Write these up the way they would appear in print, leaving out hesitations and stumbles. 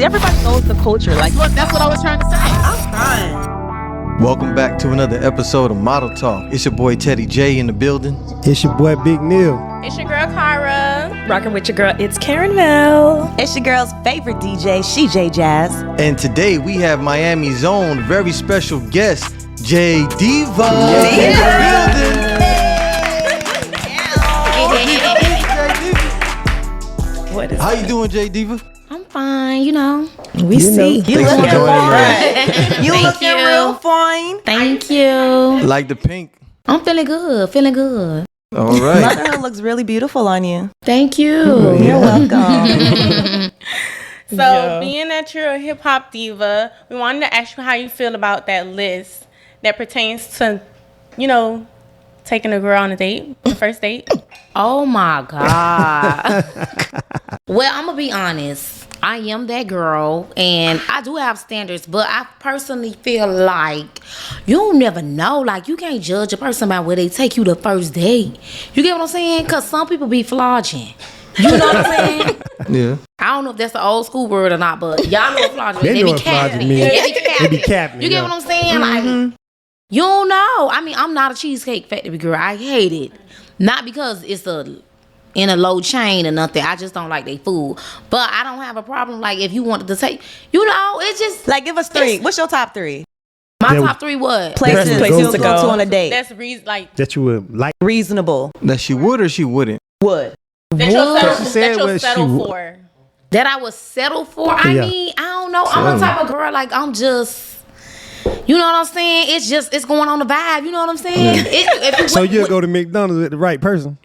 everybody knows the culture. Like, That's what I was trying to say. I'm fine. Welcome back to another episode of Model Talk. It's your boy Teddy J in the building. It's your boy Big Neil. It's your girl Kyra. Rocking with your girl, it's Karen Mel. It's your girl's favorite DJ, CJ Jazz. And today we have Miami's own very special guest, J Diva. What is How you doing, J Diva? I'm fine, you know. we see? You Thanks for looking joining fine. You looking you. real fine. Thank you. Like the pink. I'm feeling good, feeling good. All right. Motherhood looks really beautiful on you. Thank you. You're welcome. So, being that you're a hip hop diva, we wanted to ask you how you feel about that list that pertains to, you know, taking a girl on a date, the first date. Oh my God. Well, I'm going to be honest. I am that girl, and I do have standards, but I personally feel like you'll never know. Like, you can't judge a person by where they take you the first date. You get what I'm saying? Because some people be flogging. You know what I'm saying? Yeah. I don't know if that's the old school word or not, but y'all know what flogging They means. know what flogging means. They be capping. You get what I'm saying? Like, you don't know. I mean, I'm not a Cheesecake Factory girl. I hate it. Not because it's in a low chain or nothing. I just don't like their food. But I don't have a problem. Like, if you wanted to take, you know, it's just Like, give us three. What's your top three? my Yeah, top three. What? Places Places you'll to go to on a date. That's like that you would like. Reasonable. That she would or she wouldn't? Would. that you'll settle, She said that you'll what settle she would. for. That I would settle for. I Yeah. mean, I don't know. I'm the type of girl. Like, I'm just. You know what I'm saying? It's going on the vibe. You know what I'm saying? So you'll go to McDonald's with the right person.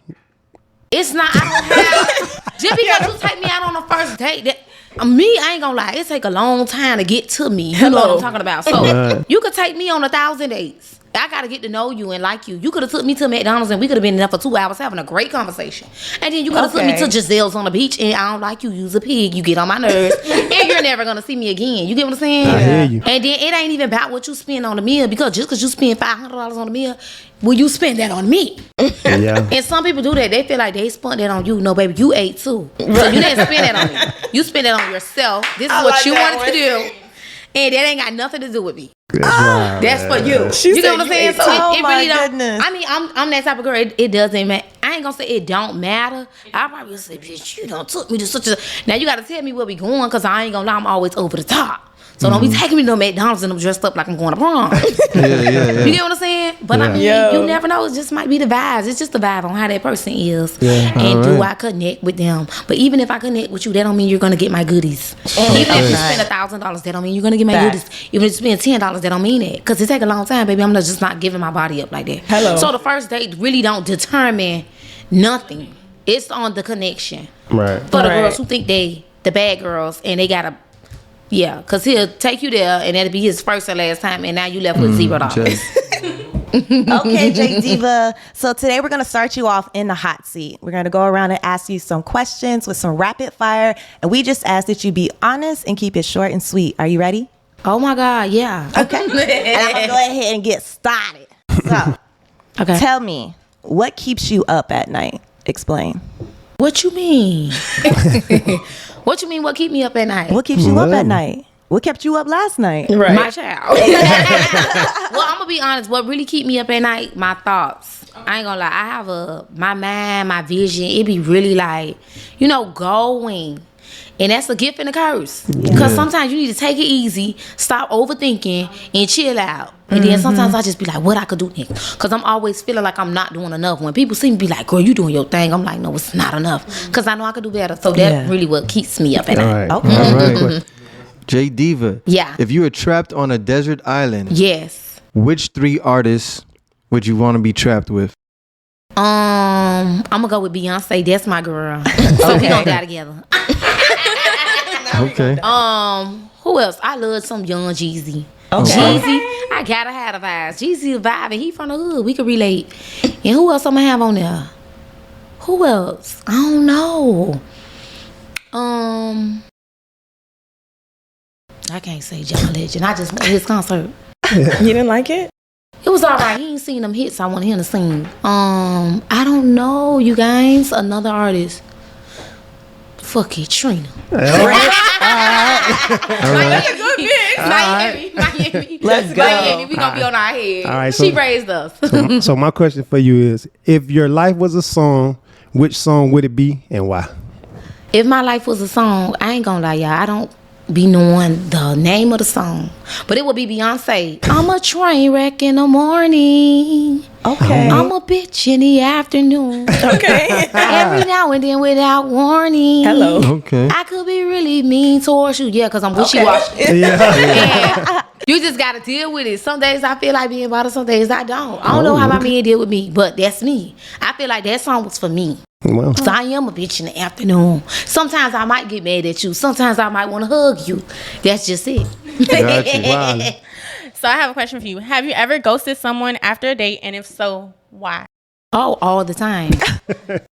It's not. I don't have. Just because you take me out on the first date, me, I ain't gonna lie. It take a long time to get to me. You know what I'm talking about. So you could take me on 1,000 dates. I gotta get to know you and like you. You could have took me to McDonald's and we could have been there for 2 hours having a great conversation. And then you could have took me to Giselle's on the beach and I don't like you. You's a pig. You get on my nerves. And you're never gonna see me again. You get what I'm saying? I hear you. And then it ain't even about what you spend on the meal because just because you spend $500 on the meal, will you spend that on me? Yeah. And some people do that. They feel like they spent that on you. No, baby, you ate too. So you didn't spend that on me. You spent that on yourself. This is what you wanted to do. And that ain't got nothing to do with me. That's for you. You get what I'm saying? So it really don't. Goodness. I mean, I'm that type of girl. It doesn't matter. I ain't gonna say it don't matter. I probably say, bitch, you done took me to such a. Now you gotta tell me where we going, cause I ain't gonna lie. I'm always over the top. So don't be taking me to McDonald's and I'm dressed up like I'm going to prom. Yeah. You get what I'm saying? But I mean, you never know. It just might be the vibes. It's just the vibe on how that person is. Yeah. And do I connect with them? But even if I connect with you, that don't mean you're gonna get my goodies. Even if you spend $1,000, that don't mean you're gonna get my goodies. Even if you spend $10, that don't mean that. Because it take a long time, baby. I'm just not giving my body up like that. Hello. So the first date really don't determine nothing. It's on the connection. Right. For the girls who think they the bad girls and they gotta. Yeah, because he'll take you there and that'll be his first and last time and now you left with $0. Okay, J Diva. So today we're going to start you off in the hot seat. We're going to go around and ask you some questions with some rapid fire. And we just ask that you be honest and keep it short and sweet. Are you ready? Oh my God, yeah. Okay. And I'm going to go ahead and get started. So, Okay. tell me, what keeps you up at night? Explain. What you mean? What you mean? What keep me up at night? What keeps you up at night? What kept you up last night? Right. My child. Well, I'm gonna be honest. What really keep me up at night? My thoughts. I ain't gonna lie. I have my mind, my vision. It be really like, going. And that's a gift and a curse. Because sometimes you need to take it easy, stop overthinking, and chill out. And then sometimes I just be like, what I could do next? Because I'm always feeling like I'm not doing enough. When people see me be like, girl, you doing your thing. I'm like, no, it's not enough. Because I know I could do better. So that really what keeps me up at All night. right. Okay. All right. J Diva. Yeah. If you were trapped on a desert island, Yes. which 3 artists would you want to be trapped with? I'm gonna go with Beyonce. That's my girl. So we gonna die together. Okay. Who else? I love some young Jeezy. Okay. Jeezy, I gotta have the vibes. Jeezy vibing. He from the hood. We can relate. And who else I'm gonna have on there? Who else? I don't know. I can't say John Legend. I just went to his concert. You didn't like it? It was alright. He ain't seen them hits I want him to sing. I don't know, you guys. Another artist. Fuck it, Trina. All right. Miami, good bitch. Miami. Let's go. Miami, we gonna be on our head. All right, She so- raised us. So my question for you is, if your life was a song, which song would it be and why? If my life was a song, I ain't gonna lie, y'all. I don't be knowing the name of the song, but it would be Beyonce. I'm a train wreck in the morning. Okay. I'm a bitch in the afternoon. Okay. Every now and then without warning. Hello. Okay. I could be really mean towards you. Yeah, because I'm wishy-washy. Yeah. And you just got to deal with it. Some days I feel like being bothered, some days I don't. I don't know how my men deal with me, but that's me. I feel like that song was for me. Well, So I am a bitch in the afternoon. Sometimes I might get mad at you. Sometimes I might want to hug you. That's just it. Got you. wow. So I have a question for you. Have you ever ghosted someone after a date? And if so, why? Oh, all the time.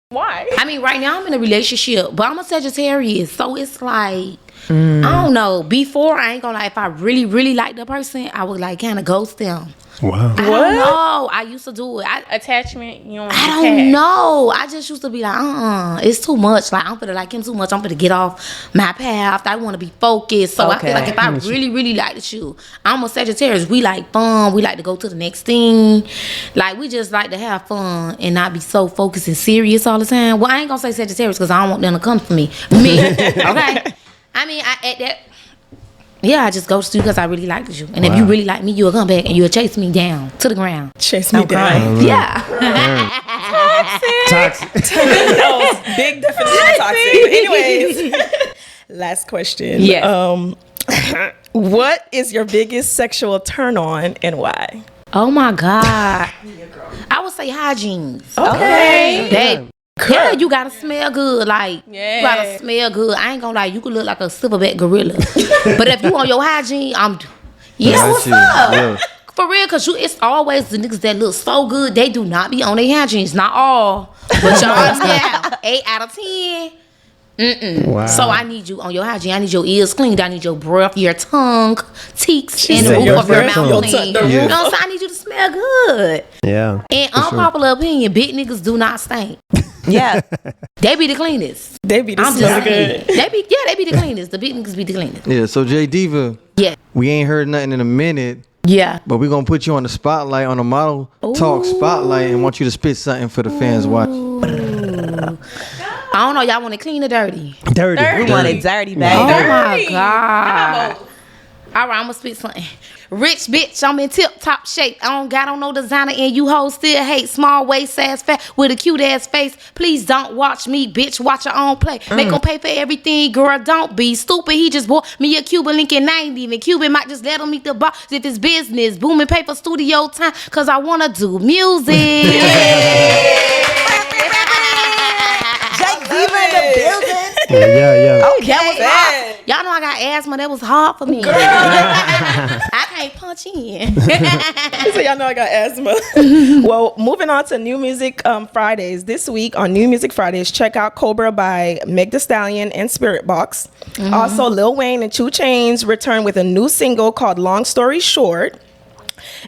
Why? I mean, right now I'm in a relationship, but I'm a Sagittarius. So it's like, I don't know. Before, I ain't gonna lie, if I really, really like the person, I would like kind of ghost them. Wow. I don't know. I used to do it. Attachment? You don't I don't know. I just used to be like, it's too much. Like, I'm finna like him too much. I'm finna get off my path. I want to be focused. So I feel like if I really, really liked you, I'm a Sagittarius. We like fun. We like to go to the next thing. Like, we just like to have fun and not be so focused and serious all the time. Well, I ain't gonna say Sagittarius because I don't want them to come for me. Okay? I mean, I just ghost you because I really liked you. And if you really like me, you'll come back and you'll chase me down to the ground. Chase me down. Yeah. Toxic. That was big definition of toxic. But anyways, last question. Yes. What is your biggest sexual turn on and why? Oh my God. I would say hygiene. Okay. Babe. Yeah, you gotta smell good. Like, Yeah. you gotta smell good. I ain't gonna lie, you could look like a silverback gorilla. But if you on your hygiene, Got what's you. up? Yeah. For real, cause it's always the niggas that look so good, they do not be on their hygiene. It's not all, but y'all have 8 out of 10. Wow. So I need you on your hygiene. I need your ears cleaned. I need your breath, your tongue, cheeks, and the said roof your of your breath, mouth your clean. tongue, the You roof. know what I'm saying? I need you to smell good. Yeah. And unpopular opinion, big niggas do not stink. Yeah. They be the cleanest. They be the I'm smell just good. saying. They be the cleanest. The big niggas be the cleanest. Yeah. So J Diva, Yeah. we ain't heard nothing in a minute, Yeah. but we're gonna put you on the spotlight, on the model talk spotlight, and want you to spit something for the fans watch. I don't know. Y'all want it clean or dirty? Dirty. We want it dirty, baby. Oh my Dirty. God. All right, I'm gonna spit something. Rich bitch, I'm in tip top shape. I don't got on no designer and you hoes still hate. Small waist ass fat with a cute ass face. Please don't watch me, bitch. Watch your own play. Make him pay for everything, girl. Don't be stupid. He just bought me a Cuban link in 90. And Cuban might just let him meet the boss if it's business. Booming pay for studio time cause I wanna do music. Jake Diva in the building. Yeah. Okay. That was hard. Y'all know I got asthma. That was hard for me. I can't punch in. So y'all know I got asthma. Well, moving on to New Music Fridays. This week on New Music Fridays, check out Cobra by Meg Thee Stallion and Spirit Box. Also, Lil Wayne and 2 Chainz return with a new single called Long Story Short.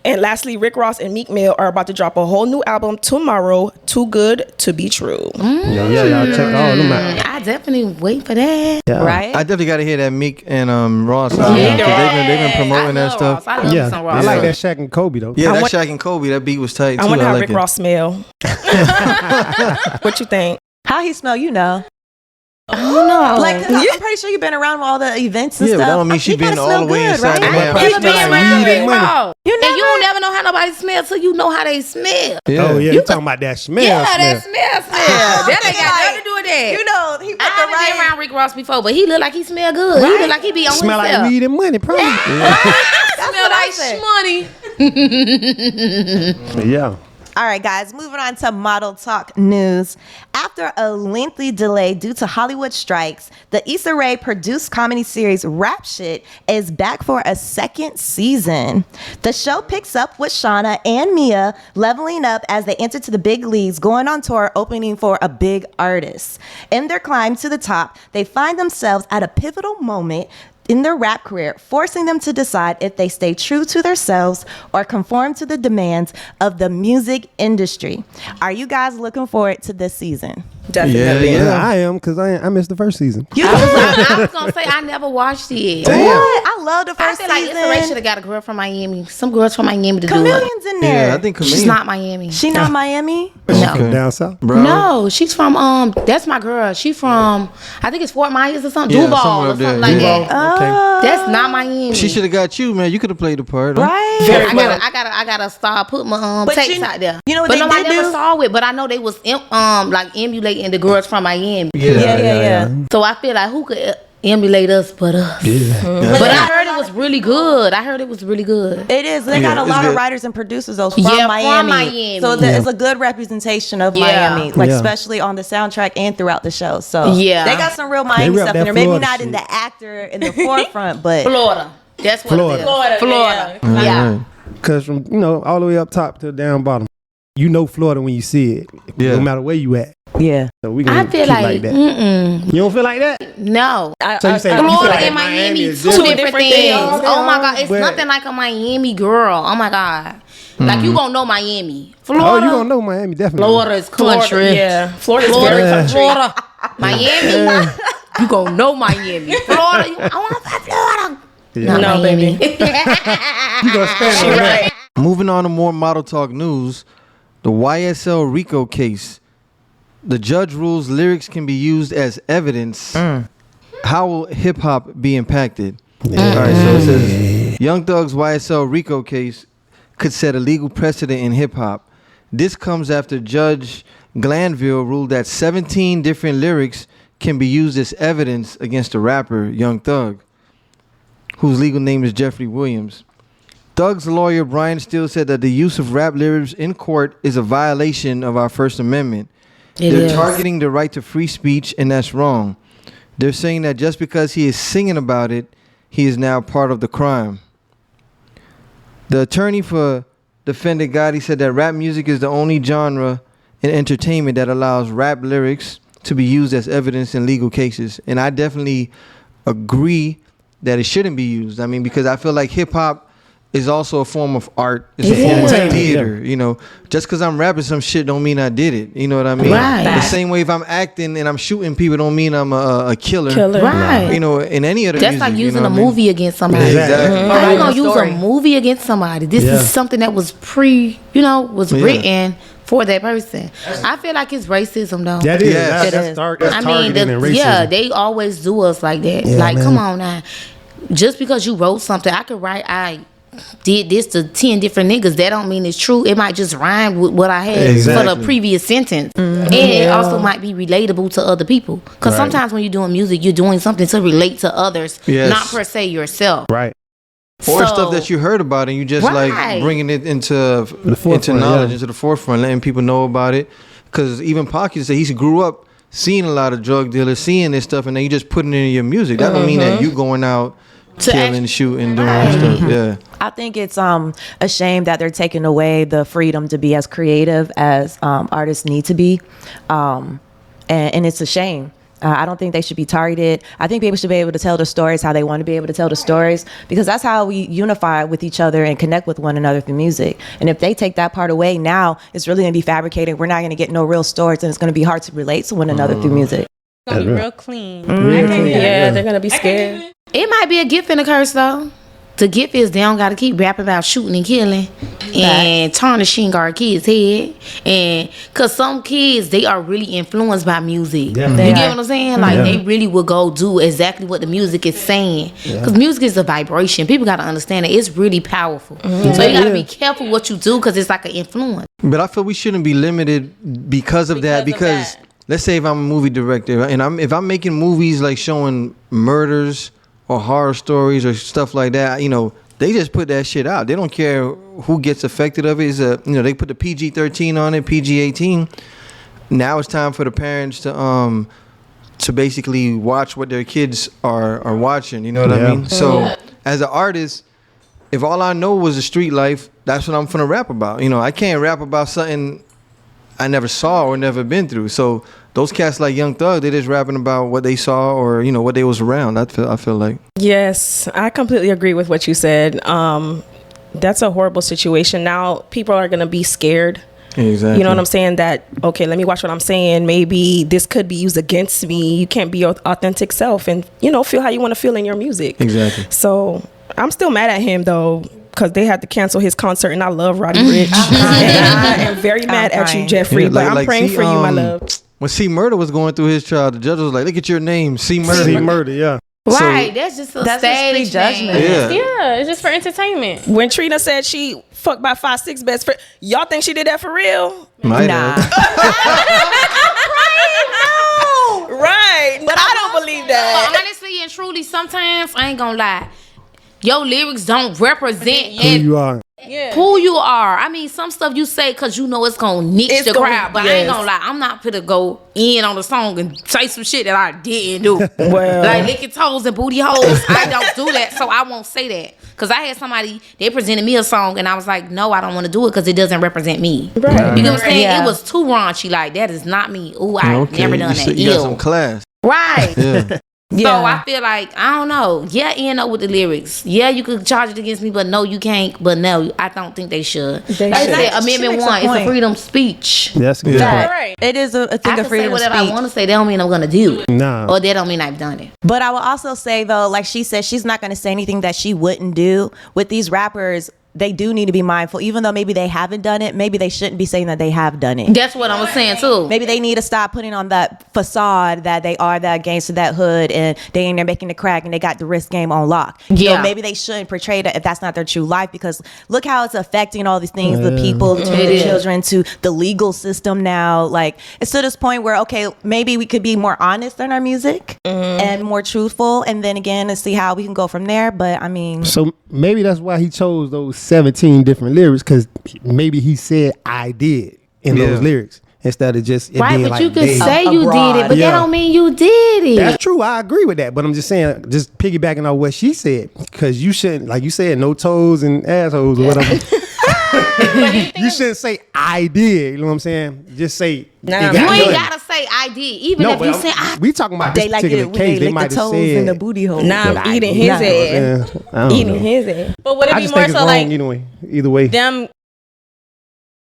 And lastly, Rick Ross and Meek Mill are about to drop a whole new album tomorrow, Too Good to Be True. Yeah, y'all check all them out. I definitely wait for that. Yeah. Right? I definitely gotta hear that Meek and Ross song because they've been promoting that stuff. I love Yeah. some I Ross. like that Shaq and Kobe though. Yeah, I that want- Shaq and Kobe, that beat was tight too. I wonder how like Rick it. Ross smell. What you think? How he smell, you know. I don't know. Like, 'cause I'm pretty sure you've been around all the events and Yeah, but stuff. that don't mean she He been gotta all smell the way good, inside right? the man. He Smell been like around weed Rick and money. Ross. You And you don't never know how nobody smells till you know how they smell. Yeah. Oh yeah, you talking about that smell? That smell. That ain't got Like, nothing to do with that. You know, he put I the haven't been right. around Rick Ross before, but he look like he smell good. He look like he be on Smell himself. like weed and money, probably. Smell like shmoney. Yeah. All right, guys, moving on to Model Talk news. After a lengthy delay due to Hollywood strikes, the Issa Rae produced comedy series Rap Shit is back for a second season. The show picks up with Shauna and Mia leveling up as they enter to the big leagues, going on tour, opening for a big artist. In their climb to the top, they find themselves at a pivotal moment in their rap career, forcing them to decide if they stay true to themselves or conform to the demands of the music industry. Are you guys looking forward to this season? Definitely. Yeah, I am because I missed the first season. I was gonna say I never watched it. What? I love the I first feel like Inspiration should season. have got a girl from Miami. Some girls from Miami to do it. Chameleon's in there. Yeah, I think She's Chameleon. not Miami. She not Miami? No. From down south. Bro. No, she's from that's my girl. She from I think it's Fort Myers or something. Yeah, Duval somewhere or up there. something like Duval. that. That's not Miami. She should have got you, man. You could have played the part. Huh? Right? I gotta start put my But tapes you- out there. you know what but they no, I did never do? saw it. But I know they was like emulating the girls from Miami. Yeah. So I feel like who could emulate us but us? But I heard it was really good. It is. They got a it's lot of good. writers and producers though from Yeah, from Miami. Miami. So it's a good representation of Yeah. Miami, like Yeah. especially on the soundtrack and throughout the show. So Yeah. they got some real Miami rep stuff that in there. Maybe Florida not in shit. the actor in the forefront, but Florida. That's what Florida. it is. Florida. Yeah. Because from all the way up top to down bottom, Florida when you see it. Yeah. No matter where you at. yeah. So we I gonna feel keep like that. You don't feel like that? No. So you say Florida like and Miami, is two different? different things. Oh my God, it's But- nothing like a Miami girl. Oh my God, like you gonna know Miami. Florida, Oh, you gonna know Miami definitely. Florida is country. Yeah. Florida's very country. Florida, Miami. You gonna know Miami. Florida, I want to Florida. Yeah. Not No, Miami. baby. You gonna spend on that. Moving on to more Model Talk news, the YSL RICO case. The judge rules lyrics can be used as evidence. How will hip hop be impacted? All right, so it says Young Thug's YSL RICO case could set a legal precedent in hip hop. This comes after Judge Glanville ruled that 17 different lyrics can be used as evidence against the rapper Young Thug, whose legal name is Jeffrey Williams. Thug's lawyer Brian Steele said that the use of rap lyrics in court is a violation of our First Amendment. They're targeting the right to free speech, and that's wrong. They're saying that just because he is singing about it, he is now part of the crime. The attorney for defendant Gotti said that rap music is the only genre in entertainment that allows rap lyrics to be used as evidence in legal cases. And I definitely agree that it shouldn't be used. I mean, because I feel like hip hop is also a form of art. It's a form of theater. You know, just because I'm rapping some shit don't mean I did it. You know what I mean? Right. The same way if I'm acting and I'm shooting people don't mean I'm a killer. Right. You know, in any other That's music, like you using know a what I mean? movie against somebody. Exactly. How you gonna use Story. a movie against somebody? This Yeah. is something that was written for that person. I feel like it's racism though. That is. Yes. That's, It is. that's I mean, targeting and racism. they always do us like that. Yeah, like, man. come on now. Just because you wrote something, I could write, I did this to 10 different niggas. That don't mean it's true. It might just rhyme with what I had for Exactly. the previous sentence. And it also might be relatable to other people. Because sometimes when you're doing music, you're doing something to relate to others, Yes. not per se yourself. Right. Or So- stuff that you heard about and you just like Right. bringing it into forefront, knowledge, yeah. into the forefront, letting people know about it. Because even Pocket said he grew up seeing a lot of drug dealers, seeing this stuff, and then you just putting it in your music. That don't mean that you going out killing, shooting, doing stuff. Yeah. I think it's a shame that they're taking away the freedom to be as creative as artists need to be, and it's a shame. I don't think they should be targeted. I think people should be able to tell the stories how they want to be able to tell the stories, because that's how we unify with each other and connect with one another through music. And if they take that part away, now it's really going to be fabricated. We're not going to get no real stories, and it's going to be hard to relate to one another through music. It's gonna be real clean. Yeah, they're gonna be scared. It might be a gift and a curse though. The gift is they don't gotta keep rapping about shooting and killing and tarnishing our kids' head. And cause some kids, they are really influenced by music. Definitely. You get what I'm saying? Like they really will go do exactly what the music is saying. Cause music is a vibration. People gotta understand it. It's really powerful. So you gotta be careful what you do, cause it's like an influence. But I feel we shouldn't be limited because of that. Because let's say if I'm a movie director and if I'm making movies like showing murders or horror stories or stuff like that, you know, they just put that shit out. They don't care who gets affected of it. They put the PG-13 on it, PG-18. Now it's time for the parents to basically watch what their kids are watching. You know what I mean? So as an artist, if all I know was the street life, that's what I'm finna rap about. You know, I can't rap about something I never saw or never been through. So those cats like Young Thug, they just rapping about what they saw or what they was around. I feel like. Yes, I completely agree with what you said. That's a horrible situation. Now people are gonna be scared. Exactly. You know what I'm saying? That, okay, let me watch what I'm saying. Maybe this could be used against me. You can't be your authentic self and, feel how you want to feel in your music. Exactly. So I'm still mad at him, though, because they had to cancel his concert, and I love Roddy Ricch. And I am very mad at you, Jeffrey, but I'm praying for you, my love. When C Murder was going through his trial, the judge was like, look at your name, C Murder. C Murder, yeah. Right, that's just a stage judgment. Yeah, it's just for entertainment. When Trina said she fucked by 5'6" best friend, y'all think she did that for real? Might Nah. have. Right. But I don't believe that. But honestly and truly, sometimes I ain't gonna lie, your lyrics don't represent Who you are. Yeah. who you are. I mean, some stuff you say because you know it's gonna niche the crowd, but I ain't gonna lie, I'm not finna go in on the song and say some shit that I didn't do. Well. Like licking toes and booty holes. I don't do that, so I won't say that. Cause I had somebody, they presented me a song and I was like, no, I don't want to do it because it doesn't represent me. Right. You know what I'm saying? Yeah. It was too raunchy. Like, that is not me. Ooh, I've never done that. You got Ew. some class. Right. Yeah. So I feel like, I don't know. Yeah, end up with the lyrics. Yeah, you could charge it against me, but no, you can't. But no, I don't think they should. They Like I should. said, She Amendment makes a 1, it's a point. freedom of speech. That's good. Yeah. Right. It is a I thing can of say freedom of whatever speech. I want to say. That don't mean I'm going to do it. Nah. Or that don't mean I've done it. But I will also say, though, like she said, she's not going to say anything that she wouldn't do. With these rappers, they do need to be mindful. Even though maybe they haven't done it, maybe they shouldn't be saying that they have done it. That's what I was saying, too. Maybe they need to stop putting on that facade that they are that gangster, that hood, and they in there making the crack and they got the risk game on lock. Yeah. Maybe they shouldn't portray that if that's not their true life, because look how it's affecting all these things, the people, to the is. children, to the legal system now. Like, it's to this point where, okay, maybe we could be more honest in our music and more truthful. And then again, let's see how we can go from there. But I mean, So maybe that's why he chose those 17 different lyrics, because maybe he said I did in those lyrics instead of just it Right, being but like you could they. say you did it, but Yeah. that don't mean you did it. That's true. I agree with that, but I'm just saying, just piggybacking on what she said, because you shouldn't, like you said, no toes and assholes or whatever. You shouldn't say I did. You know what I'm saying? Just say Nah, it got You ain't done. gotta say I did. Even No, if but you say I we talking about this they like particular it when case. they They lick the might have toes said in the booty hole. Nah, I'm but I eating did. his Nah. ass. Yeah, I don't Eating know. his ass. But would it I be just more think it's so wrong like either way. them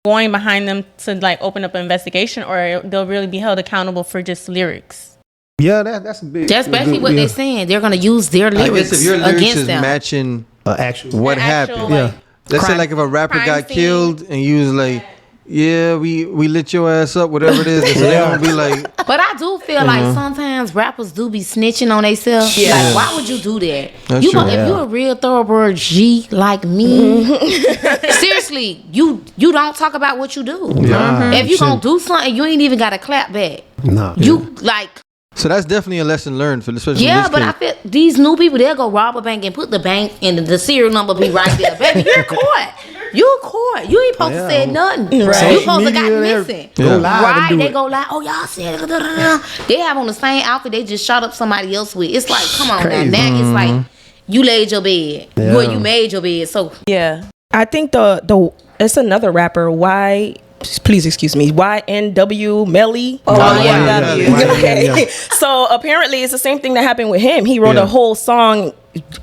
going behind them to like open up an investigation, or they'll really be held accountable for just lyrics? Yeah, that's a big. That's basically what yeah. they're saying. They're gonna use their I lyrics guess if your lyrics against is them. matching Actual. what The actual, happened. Yeah. like, Let's say Crime- like if a rapper crime got scene. killed and you was like, yeah, we lit your ass up, whatever it is. So they gonna be like, But I do feel like sometimes rappers do be snitching on themselves. Yeah. Like, why would you do that? That's You true. If you're a real thoroughbred G like me, seriously, you don't talk about what you do. Nah, If you gonna shouldn't. do something, you ain't even gotta clap back. Nah. You like, so that's definitely a lesson learned for especially yeah, this but case. I feel these new people, they'll go rob a bank and put the bank and the serial number be right there. Baby, you're caught. You caught. You ain't supposed to say nothing. Right. You supposed to got Media, missing. Yeah. Go live Right, and do they it. go like, oh, y'all said, da, da, da, da. They have on the same outfit they just shot up somebody else with. It's like, come on Crazy. now. Now it's like, you laid your bed. Yeah. Well, you made your bed. So, yeah. I think the it's another rapper. Please excuse me. YNW Melly. Oh, yeah. YNW. Okay. So apparently it's the same thing that happened with him. He wrote Yeah. a whole song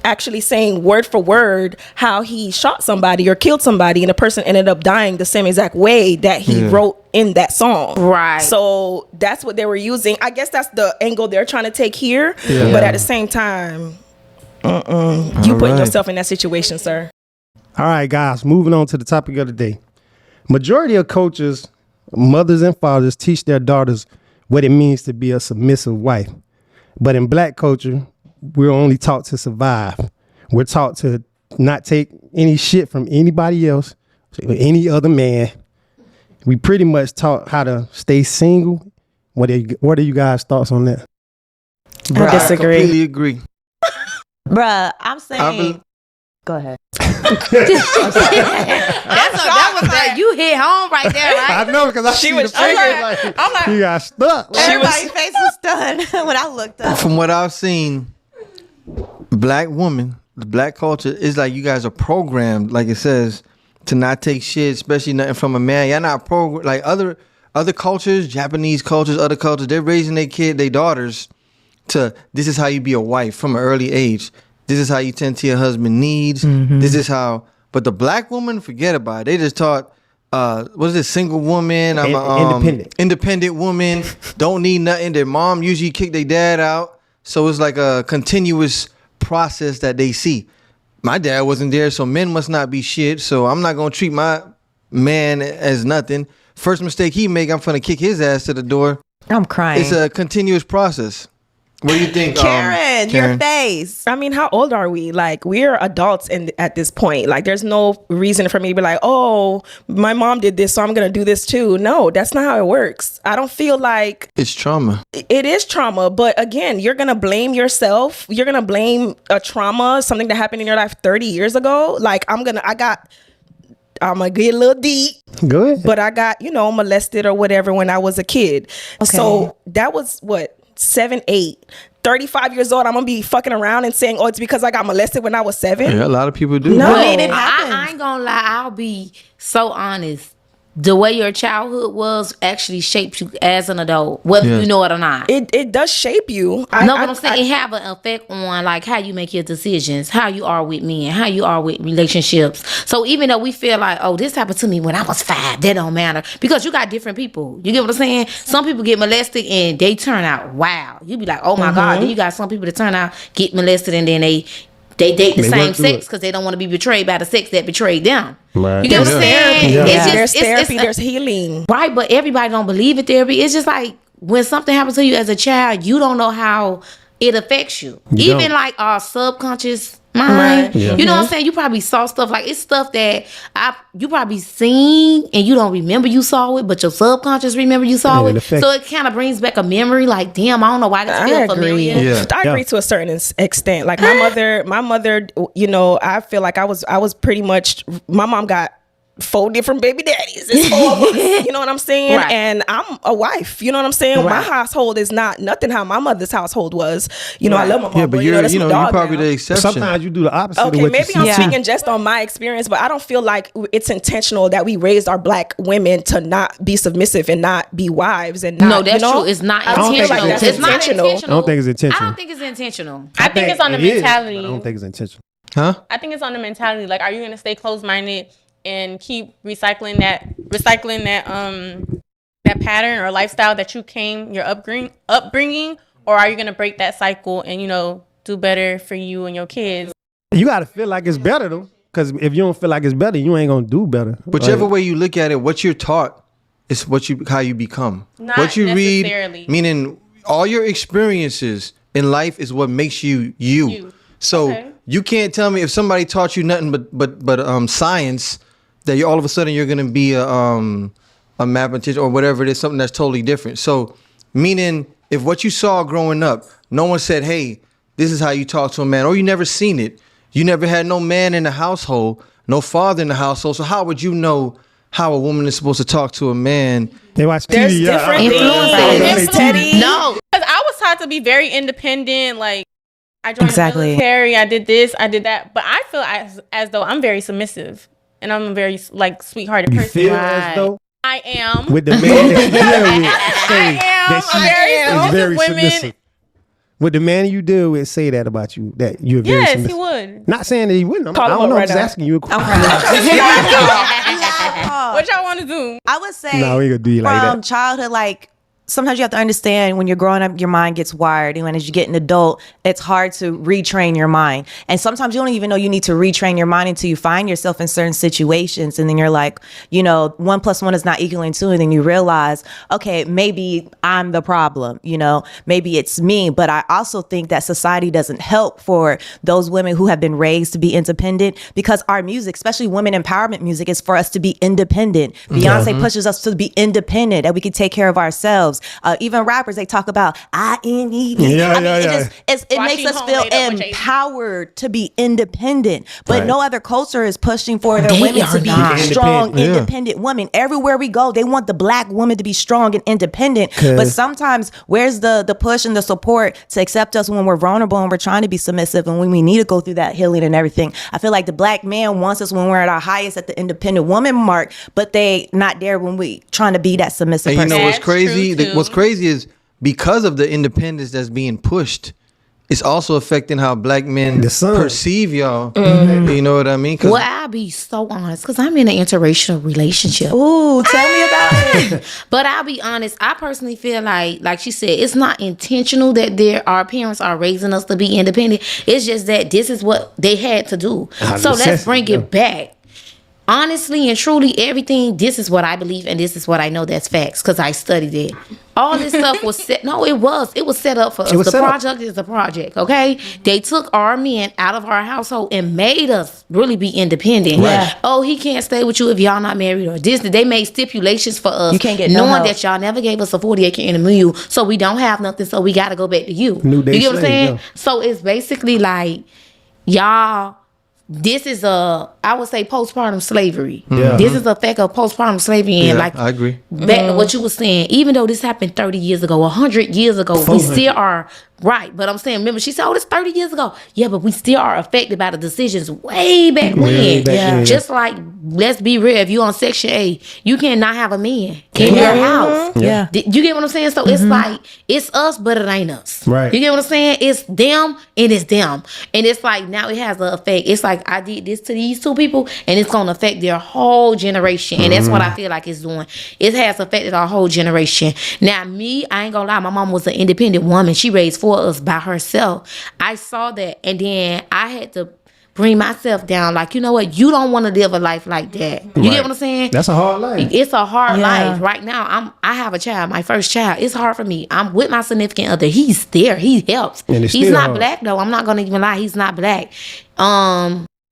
actually saying word for word how he shot somebody or killed somebody, and the person ended up dying the same exact way that he wrote in that song. Right. So that's what they were using. I guess that's the angle they're trying to take here. Yeah. But at the same time, you putting right. yourself in that situation, sir. All right, guys, moving on to the topic of the day. Majority of coaches, mothers and fathers, teach their daughters what it means to be a submissive wife. But in black culture, we're only taught to survive. We're taught to not take any shit from anybody else, any other man. We pretty much taught how to stay single. What are you guys' thoughts on that? I I disagree. completely agree. Bruh, I'm saying. bel- Go ahead. that you hit home right there, right? I know, because I She see was the picture, triggered. I'm like, you got stuck. everybody's face was stunned when I looked up. From what I've seen, black women, the black culture is like you guys are programmed, like it says, to not take shit, especially nothing from a man. Y'all not programmed like other cultures, Japanese cultures, other cultures, they're raising their daughters to, this is how you be a wife from an early age. This is how you tend to your husband's needs. This is how, but the black woman, forget about it. They just taught, what is this, single woman? I'm independent woman, don't need nothing. Their mom usually kick their dad out. So it's like a continuous process that they see. My dad wasn't there, so men must not be shit. So I'm not going to treat my man as nothing. First mistake he make, I'm finna kick his ass to the door. I'm crying. It's a continuous process. What do you think, Karen, your face? I mean, how old are we? Like, we're adults at this point. Like, there's no reason for me to be like, oh, my mom did this, so I'm going to do this too. No, that's not how it works. I don't feel like... It's trauma. It is trauma. But again, you're going to blame yourself. You're going to blame a trauma, something that happened in your life 30 years ago. Like, I'm going to get a little deep. Go ahead. But I got, molested or whatever when I was a kid. Okay. So that was what? 7, 8, 35 years old, I'm gonna be fucking around and saying, oh, it's because I got molested when I was 7. Yeah, a lot of people do. No, I ain't gonna lie. I'll be so honest. The way your childhood was actually shaped you as an adult, whether you know it or not. It does shape you. But I'm saying it have an effect on like how you make your decisions, how you are with men, how you are with relationships. So even though we feel like, oh, this happened to me when I was 5, that don't matter, because you got different people. You get what I'm saying? Some people get molested and they turn out wow. You be like, oh my God. Then you got some people that turn out get molested and then they date the same sex because they don't want to be betrayed by the sex that betrayed them. Right. You get what I'm saying? Yeah. There's therapy, there's healing. Right, but everybody don't believe in therapy. It's just like when something happens to you as a child, you don't know how it affects you. Even like our subconscious mind. Right. Yeah. You know what I'm saying? You probably saw stuff like it's stuff that you probably seen and you don't remember you saw it, but your subconscious remember you saw it. So it kind of brings back a memory like, damn, I don't know why this feels familiar. Yeah. I agree to a certain extent. Like my mother, I feel like I was pretty much, my mom got 4 different baby daddies. It's 4 of us. You know what I'm saying? Right. And I'm a wife. You know what I'm saying? Right. My household is not nothing how my mother's household was. I love my mom. Yeah, but you're probably the exception. Sometimes you do the opposite. Okay, of what maybe you I'm see. speaking just on my experience, but I don't feel like it's intentional that we raised our black women to not be submissive and not be wives and not. No, that's true. It's not I don't feel intentional. like that's It's not intentional. intentional. I don't think it's intentional. I don't think it's intentional. I think it's on the it is, mentality. but I don't think it's intentional. Huh? I think it's on the mentality. Like, are you gonna stay closed-minded and keep recycling that pattern or lifestyle that you came your upbringing, or are you gonna break that cycle and do better for you and your kids? You gotta feel like it's better though, because if you don't feel like it's better, you ain't gonna do better. Whichever way you look at it, what you're taught is how you become. Not what you necessarily. read, meaning all your experiences in life is what makes you you. So you can't tell me if somebody taught you nothing but science, that you all of a sudden you're gonna be a mathematician or whatever it is, something that's totally different. So meaning if what you saw growing up, no one said, hey, this is how you talk to a man, or you never seen it. You never had no man in the household, no father in the household. So how would you know how a woman is supposed to talk to a man? They watch TV. There's different things. No. Because I was taught to be very independent. Like, I joined the military, I did this, I did that. But I feel as though I'm very submissive. And I'm a very sweethearted You person. feel as though I am. with the man that you deal with, say am. that I'm she very is very women. submissive. With the man you deal with, say that about you, that you're very Yes, submissive. he would. Not saying that he wouldn't. Call I him don't up know. right I'm just now. asking you a question. What y'all want to do? I would say No, we gonna do you like from that. childhood, like sometimes you have to understand when you're growing up, your mind gets wired. And when as you get an adult, it's hard to retrain your mind. And sometimes you don't even know you need to retrain your mind until you find yourself in certain situations. And then you're like, 1 + 1 is not equaling 2. And then you realize, okay, maybe I'm the problem, maybe it's me. But I also think that society doesn't help for those women who have been raised to be independent, because our music, especially women empowerment music, is for us to be independent. Beyonce pushes us to be independent, that we can take care of ourselves. songs. Even rappers, they talk about I-N-E. It makes us feel empowered to be independent. But no other culture is pushing for their women to be strong, independent women. Everywhere we go, they want the black woman to be strong and independent. But sometimes, where's the push and the support to accept us when we're vulnerable and we're trying to be submissive and when we need to go through that healing and everything? I feel like the black man wants us when we're at our highest at the independent woman mark, but they not there when we trying to be that submissive person. And you know what's crazy? What's crazy is because of the independence that's being pushed, it's also affecting how black men perceive y'all. You know what I mean? Well, I'll be so honest, because I'm in an interracial relationship. Ooh, tell me about it. But I'll be honest, I personally feel like she said, it's not intentional that our parents are raising us to be independent. It's just that this is what they had to do. So let's bring it back. Honestly and truly, everything, this is what I believe and this is what I know that's facts because I studied it. All this stuff was set. No, it was set up for us. The project is a project, okay? They took our men out of our household and made us really be independent. Right. Oh, he can't stay with you if y'all not married or this. They made stipulations for us. You can't get knowing that y'all never gave us a 40-acre in a mule, so we don't have nothing, so we got to go back to you. New day you get what I'm saying? Yeah. So it's basically like, y'all, this is I would say postpartum slavery. Yeah. This is a fact of postpartum slavery. And like, I agree. Back to what you were saying, even though this happened 30 years ago, 100 years ago, we still are right. But I'm saying, remember, she said, oh, this 30 years ago. Yeah, but we still are affected by the decisions way back when. Just like, let's be real, if you're on Section 8, you cannot have a man in your house. Yeah. You get what I'm saying? So it's like, it's us, but it ain't us. Right. You get what I'm saying? It's them and it's them. And it's like, now it has an effect. It's like, I did this to these two people, and it's going to affect their whole generation. And that's what I feel like it's doing. It has affected our whole generation. Now, me, I ain't going to lie, my mom was an independent woman. She raised 4 of us by herself. I saw that, and then I had to bring myself down. Like, you know what? You don't want to live a life like that. You get what I'm saying? That's a hard life. It's a hard life. Right now, I have a child, my first child. It's hard for me. I'm with my significant other. He's there. He helps. He's not black, though. I'm not going to even lie. He's not black.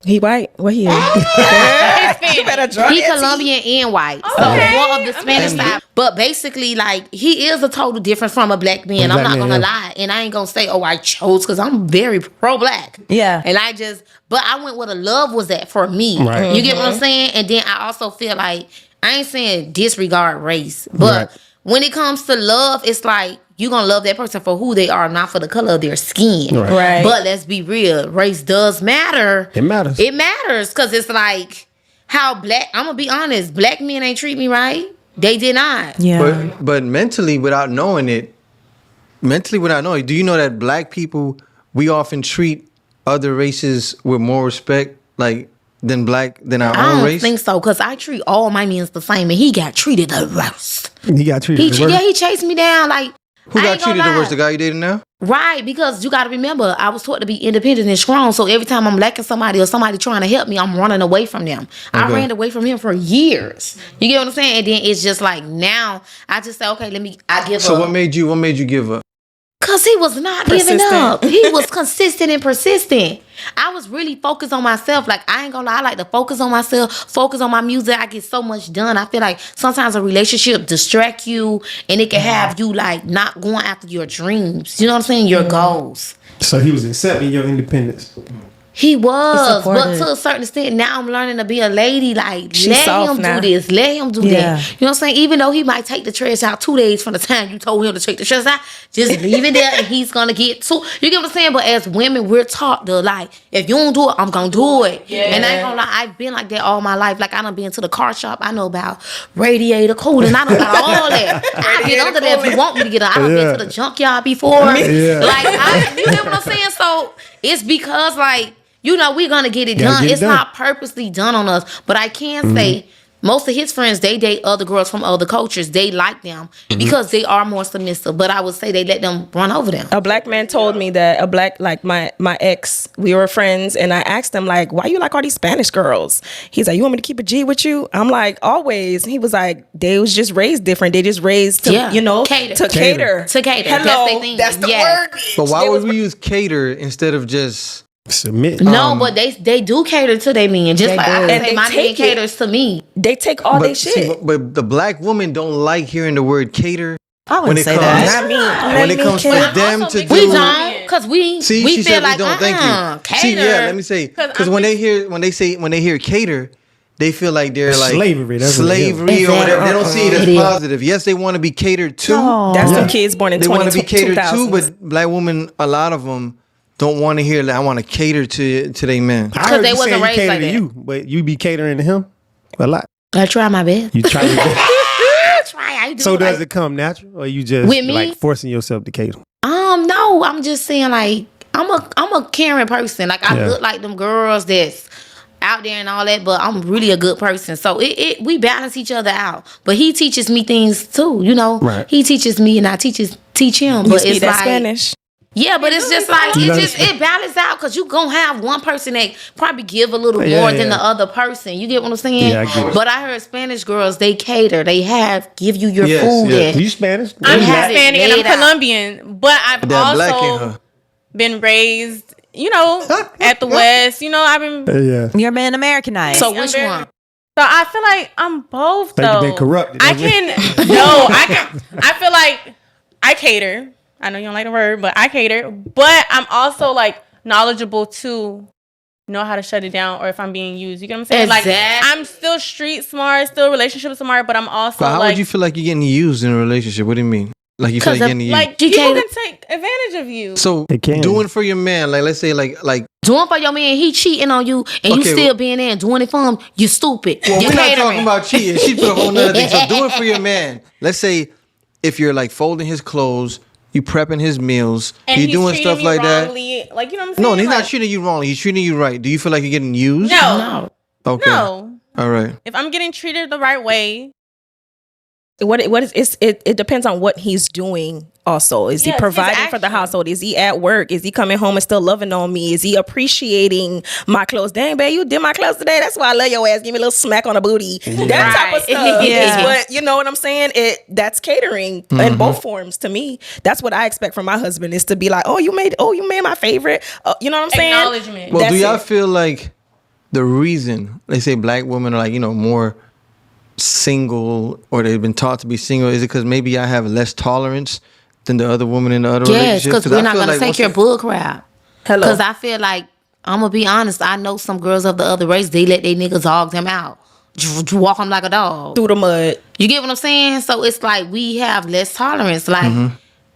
He white? What he is? You better drop He Colombian and white. So more of the Spanish side. But basically, like, he is a total difference from a black man. I'm not gonna lie. And I ain't gonna say, oh, I chose, because I'm very pro-black. Yeah. And but I went where the love was at for me. Right. You get what I'm saying? And then I also feel like, I ain't saying disregard race, but when it comes to love, it's like, you're going to love that person for who they are, not for the color of their skin. Right. But let's be real. Race does matter. It matters. It matters because it's like how I'm going to be honest. Black men ain't treat me right. They did not. Yeah. But mentally, without knowing it, do you know that black people, we often treat other races with more respect, like, than our own race? I don't think so, because I treat all my men the same, and he got treated the worst. He got treated the worst? Yeah, he chased me down, like, who got treated the worst? The guy you dating now? Right, because you got to remember, I was taught to be independent and strong. So every time I'm lacking somebody or somebody trying to help me, I'm running away from them. Okay. I ran away from him for years. You get what I'm saying? And then it's just like, now I just say, okay, I give up. So what made you give up? Because he was not giving up. He was consistent and persistent. I was really focused on myself. Like, I ain't gonna lie, I like to focus on myself, focus on my music. I get so much done. I feel like sometimes a relationship distract you, and it can have you, like, not going after your dreams. You know what I'm saying? Your goals. So he was accepting your independence. He was, but to a certain extent, now I'm learning to be a lady. Like, let him do this, let him do that. You know what I'm saying? Even though he might take the trash out 2 days from the time you told him to take the trash out, just leave it there, and he's gonna get to. You get what I'm saying? But as women, we're taught to, like, if you don't do it, I'm gonna do it. Yeah. And I ain't gonna lie, I've been like that all my life. Like, I done been to the car shop. I know about radiator cooling. I know about all that. I get under there if you want me to get. I done been to the junkyard before. Like, you get what I'm saying? So it's because, like, you know, we're going to get it done. It's not purposely done on us. But I can say, most of his friends, they date other girls from other cultures. They like them because they are more submissive. But I would say they let them run over them. A black man told me that like my ex, we were friends, and I asked him, like, why you like all these Spanish girls? He's like, you want me to keep a G with you? I'm like, always. He was like, they was just raised different. They just raised to, you know, cater. To cater. Hello, that's the word. But why would we use cater instead of just... submit? No, but they do cater to their men. Just like I say, my man caters to me. They take all their shit. But the black woman don't like hearing the word cater I when wouldn't it say comes, that. when it comes for them to do, We don't, because we she feel said like we don't. Thank you. cater. See, yeah, let me say, because when they hear cater, they feel like they're like Slavery, that's what it is. slavery or whatever. They don't see it as It is. positive. Yes, they want to be catered to. That's some kids born in They want to be 20, catered to, 2000s. but black women, a lot of them don't want to hear that. I want to cater to their men. I heard they you wasn't saying you raised cater like to that. you, but you be catering to him a lot. I try my best. You try to I do. So does like, it come natural, or you just With me? like forcing yourself to cater? No, I'm just saying like I'm a caring person. Like I look like them girls that's out there and all that, but I'm really a good person. So we balance each other out. But he teaches me things too, you know. Right. He teaches me and I teach him. You But speak it's that like Spanish. yeah, but it's just like it balances out because you gonna have one person that probably give a little more than the other person. You get what I'm saying? Yeah, I get it. But I heard Spanish girls, they cater. They give you your Yes, food. yes. And You Spanish? I'm They have it Hispanic and I'm laid out. Colombian, but I've That black in also her. been raised, at the West. I've been. Yeah. You're being Americanized. So I'm which very- one? So I feel like I'm both Like though. you've been corrupted. I feel like I cater. I know you don't like the word, but I cater. But I'm also like knowledgeable to know how to shut it down, or if I'm being used. You get what I'm saying? Exactly. Like I'm still street smart, still relationship smart, but I'm also But how like, would you feel like you're getting used in a relationship? What do you mean? Like you feel like 'Cause getting used? like You people cater. can take advantage of you. So It can. doing for your man, like let's say like Doing for your man, he cheating on you, and you Okay, still being there and doing it for him. You stupid. well, you we're not catering. talking about cheating. She put a whole nother thing. So doing for your man. Let's say if you're like folding his clothes, you prepping his meals, and you he's doing treating stuff me like that. wrongly, like you know what I'm saying? No, he's Like, not treating you wrong. He's treating you right. Do you feel like you're getting used? No, Okay. no. All right. If I'm getting treated the right way, It depends on what he's doing. Also, is he Yes, his providing for the action. household? Is he at work? Is he coming home and still loving on me? Is he appreciating my clothes? Dang, babe, you did my clothes today. That's why I love your ass. Give me a little smack on the booty. That type of Right. stuff. Yeah. Is what you know what I'm saying. That's catering in both forms to me. That's what I expect from my husband is to be like, you made my favorite. You know what I'm saying? acknowledgement. Well, That's do y'all it. feel like the reason they say black women are like, more single or they've been taught to be single, is it because maybe I have less tolerance than the other woman in the other Yes, relationship? because we're I not feel gonna like take once your you- bull crap. Hello. Because I feel like I'm gonna be honest. I know some girls of the other race. They let their niggas dog them out, walk them like a dog. Through the mud. You get what I'm saying? So it's like we have less tolerance. Like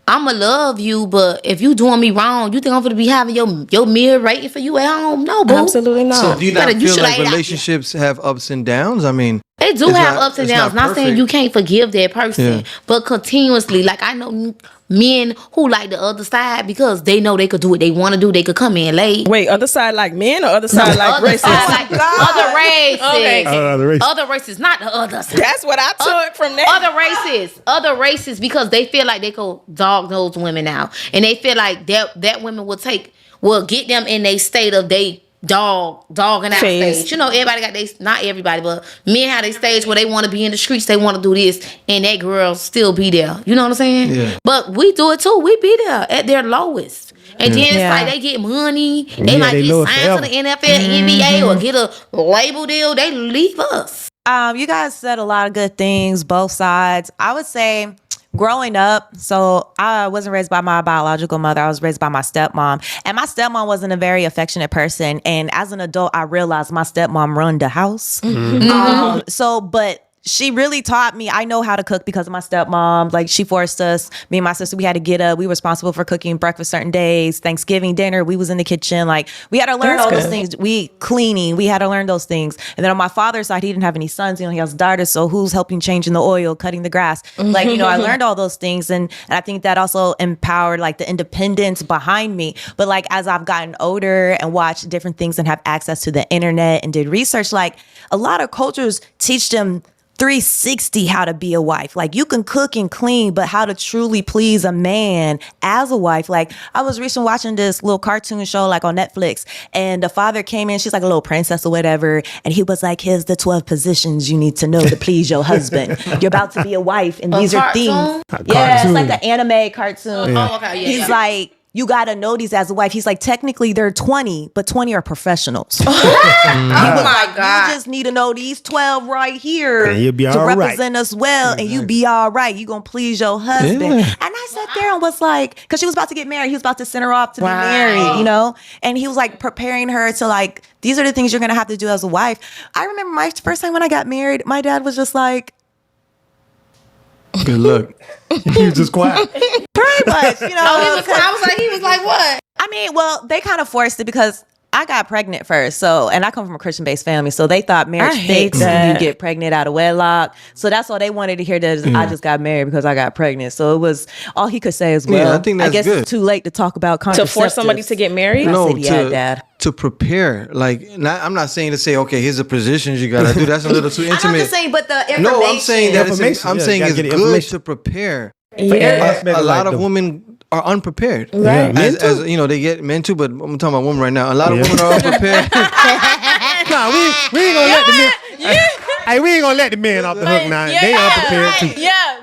I'ma love you, but if you doing me wrong, you think I'm gonna be having your mirror rating for you at home? No, boo. Absolutely not. So do you not Better- you feel should like lay it out. relationships have ups and downs? I mean, They do it's have not- ups and it's downs. Not saying perfect. you can't forgive that person, Yeah. but continuously, like I know men who like the other side because they know they could do what they want to do. They could come in late. Wait, other side like men or other side like Other races? side, like other races. Okay. The race. Other races, not the other side. That's what I took from that. Other races, because they feel like they could dog those women out, and they feel like that women will get them in a state of they dogging out Phase. stage. Everybody got not everybody, but men have a stage where they want to be in the streets, they want to do this, and that girl still be there. You know what I'm saying? Yeah. But we do it too. We be there at their lowest. And then it's Yeah. like they get money. They Yeah, might they get low signed forever. to the NFL, NBA, or get a label deal. They leave us. You guys said a lot of good things, both sides. I would say growing up, so I wasn't raised by my biological mother. I was raised by my stepmom. And my stepmom wasn't a very affectionate person. And as an adult, I realized my stepmom run the house. But she really taught me. I know how to cook because of my stepmom. Like, she forced us, me and my sister, we had to get up. We were responsible for cooking breakfast certain days, Thanksgiving dinner. We was in the kitchen. Like, we had to learn That's all those good. things. Cleaning, we had to learn those things. And then on my father's side, he didn't have any sons. He only has daughters. So who's helping changing the oil, cutting the grass? Like, I learned all those things. And I think that also empowered like the independence behind me. But like, as I've gotten older and watched different things and have access to the internet and did research, like a lot of cultures teach them 360 how to be a wife. Like, you can cook and clean, but how to truly please a man as a wife. Like, I was recently watching this little cartoon show like on Netflix, and the father came in, she's like a little princess or whatever, and he was like, here's the 12 positions you need to know to please your husband. You're about to be a wife, and these are cartoon? things. Yeah, it's like an anime cartoon. Oh, okay. Yeah, He's like, you got to know these as a wife. He's like, technically they're 20, but 20 are professionals. He was like, God. you just need to know these 12 right here And you'll be to all right. represent us well, and you be all right. You gonna please your husband. Yeah. And I sat there and was like, because she was about to get married. He was about to send her off to be married, you know? And he was like preparing her to like, these are the things you're gonna have to do as a wife. I remember my first time when I got married, my dad was just like, Good luck. He was just quiet. pretty much, you know. He was like, what? I mean, well, they kind of forced it because I got pregnant first. So, and I come from a Christian-based family, so they thought marriage fixed when you get pregnant out of wedlock. So that's all they wanted to hear, that I just got married because I got pregnant. So it was all he could say as well. Yeah, I think that's guess good. it's too late to talk about contraceptives. To force somebody to get married? I No, said, yeah, Dad. to prepare. Like, I'm not saying to say, okay, here's the positions you gotta do. That's a little too intimate. I'm just saying, but the information. No, I'm saying that Information, I'm yeah, saying you it's gotta get the good information. to prepare. Yeah. A lot of women are unprepared. Right. As you know, they get men too, but I'm talking about women right now. A lot of women are unprepared. Nah, we ain't gonna let the men. Hey, we ain't gonna let the men off the hook now. They unprepared too. Yeah,